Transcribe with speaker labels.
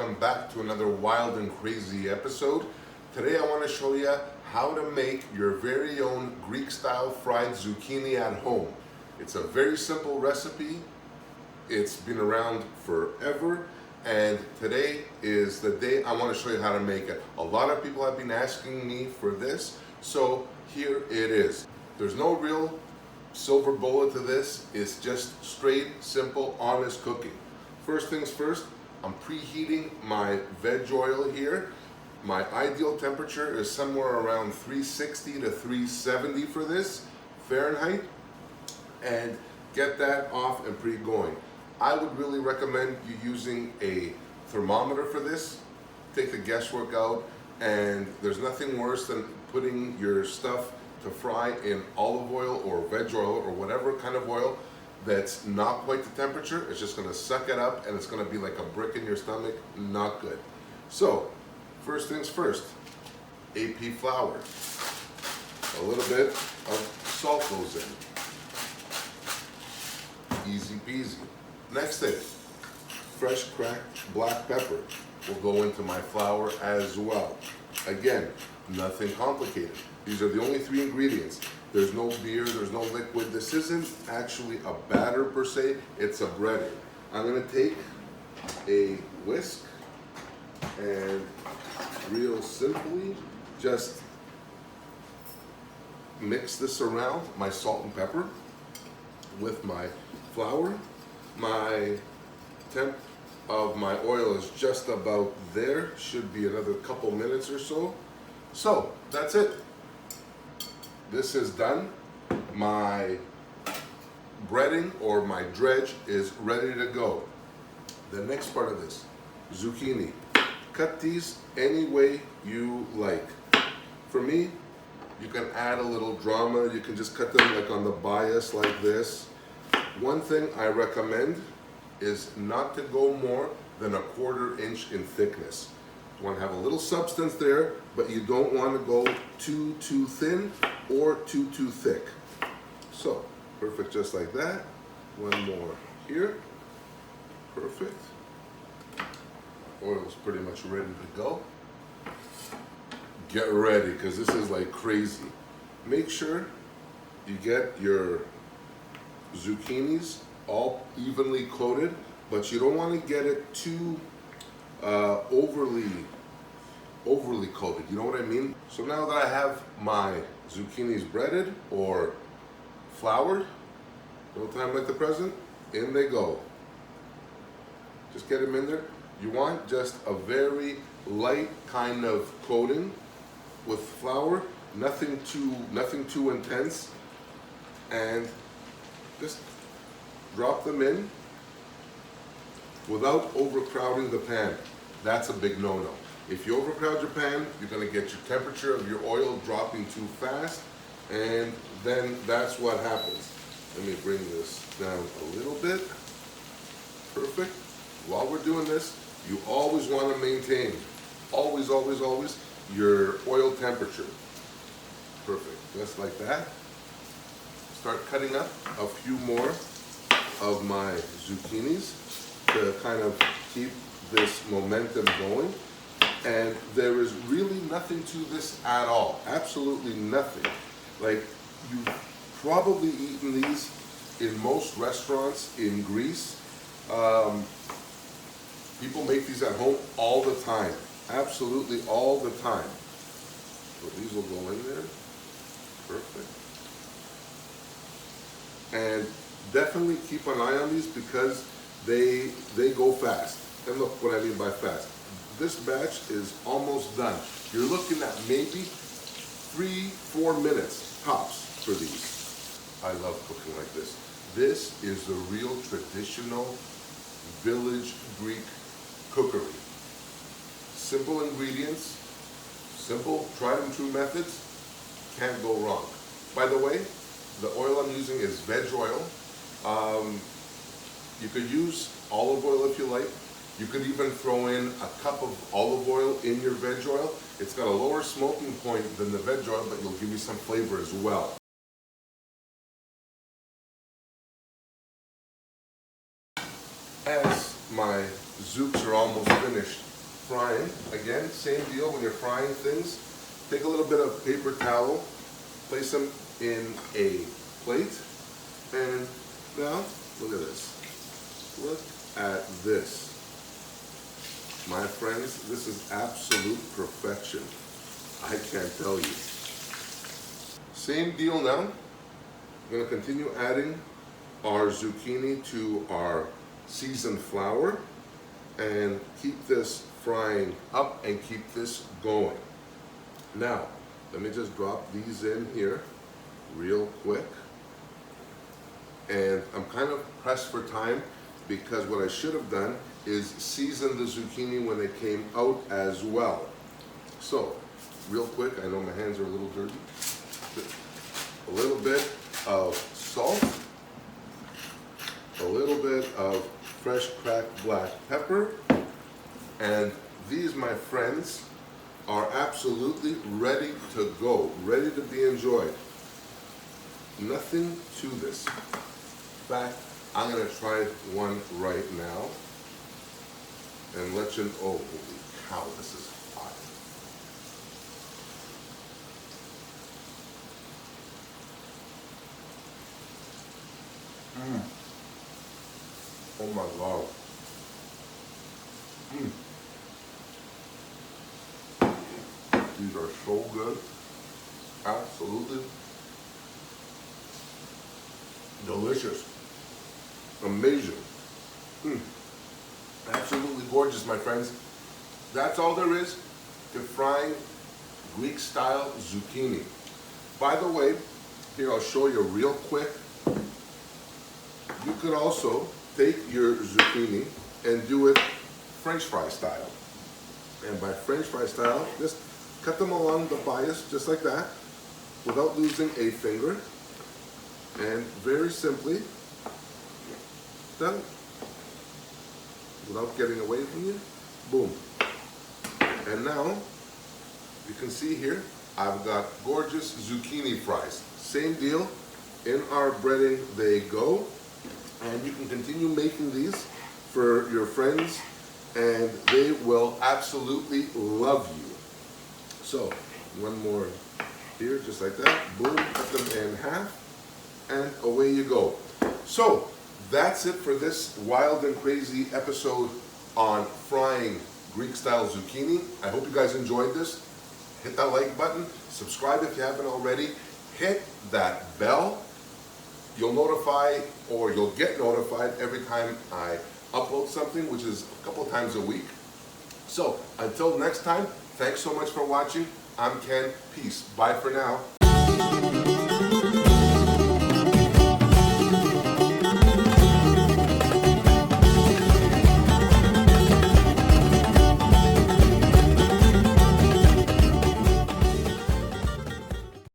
Speaker 1: welcome back to another wild and crazy episode. Today I want to show you how to make your very own Greek style fried zucchini at home. It's a very simple recipe. It's been around forever, and today is the day I want to show you how to make it. A lot of people have been asking me for this, so here it is. There's no real silver bullet to this. It's just straight, simple, honest cooking. First things first, I'm preheating my veg oil here. My ideal temperature is somewhere around 360 to 370 for this Fahrenheit, and get that off and pre-going. I would really recommend you using a thermometer for this. Take the guesswork out, and there's nothing worse than putting your stuff to fry in olive oil or veg oil or whatever kind of oil that's not quite the temperature. It's just gonna suck it up and it's gonna be like a brick in your stomach. Not good. So, first things first, AP flour. A little bit of salt goes in. Easy peasy. Next thing, fresh cracked black pepper will go into my flour as well. Again, nothing complicated. These are the only three ingredients. There's no beer, there's no liquid. This isn't actually a batter per se, it's a breading. I'm gonna take a whisk and real simply just mix this around, my salt and pepper with my flour. My temp of my oil is just about there. Should be another couple minutes or so. So that's it. This is done. My breading or my dredge is ready to go. The next part of this, zucchini. Cut these any way you like. For me, you can add a little drama. You can just cut them like on the bias like this. One thing I recommend is not to go more than 1/4 inch in thickness. You want to have a little substance there, but you don't want to go too thin or too thick. So, perfect just like that. One more here. Perfect. Oil's pretty much ready to go. Get ready, because this is like crazy. Make sure you get your zucchinis all evenly coated, but you don't want to get it too overly coated, you know what I mean? So now that I have my zucchinis breaded or floured, no time like the present, in they go. Just get them in there. You want just a very light kind of coating with flour, nothing too intense, and just drop them in without overcrowding the pan. That's a big no-no. If you overcrowd your pan, you're gonna get your temperature of your oil dropping too fast, and then that's what happens. Let me bring this down a little bit. Perfect. While we're doing this, you always wanna maintain, always, your oil temperature. Perfect, just like that. Start cutting up a few more of my zucchinis to kind of keep this momentum going. And there is really nothing to this at all. Absolutely nothing. Like, you've probably eaten these in most restaurants in Greece. People make these at home all the time. Absolutely all the time. So these will go in there. Perfect. And definitely keep an eye on these because they go fast. And look what I mean by fast. This batch is almost done. You're looking at maybe 3-4 minutes tops for these. I love cooking like this. This is the real traditional village Greek cookery. Simple ingredients, simple tried and true methods, can't go wrong. By the way, the oil I'm using is veg oil. You could use olive oil if you like. You could even throw in a cup of olive oil in your veg oil. It's got a lower smoking point than the veg oil, but it'll give you some flavor as well. As my zooks are almost finished frying. Again, same deal when you're frying things. Take a little bit of paper towel, place them in a plate, and now look at this. Look at this. My friends, this is absolute perfection. I can't tell you. Same deal now. I'm going to continue adding our zucchini to our seasoned flour and keep this frying up and keep this going. Now, let me just drop these in here real quick. And I'm kind of pressed for time because what I should have done is season the zucchini when they came out as well. So, real quick, I know my hands are a little dirty. A little bit of salt, a little bit of fresh cracked black pepper, and these, my friends, are absolutely ready to go, ready to be enjoyed. Nothing to this. In fact, I'm going to try one right now and let you know, oh, holy cow, this is hot. Oh my God. These are so good. Absolutely delicious. Amazing. Absolutely gorgeous, my friends. That's all there is to frying Greek style zucchini. By the way, here I'll show you real quick. You could also take your zucchini and do it French fry style. And by French fry style, just cut them along the bias, just like that, without losing a finger. And very simply, done. Without getting away from you, boom. And now, you can see here, I've got gorgeous zucchini fries. Same deal, in our breading they go. And you can continue making these for your friends and they will absolutely love you. So, one more here, just like that. Boom, cut them in half, and away you go. So, that's it for this wild and crazy episode on frying Greek-style zucchini. I hope you guys enjoyed this. Hit that like button, subscribe if you haven't already, hit that bell. You'll get notified every time I upload something, which is a couple times a week. So, until next time, thanks so much for watching. I'm Ken. Peace. Bye for now.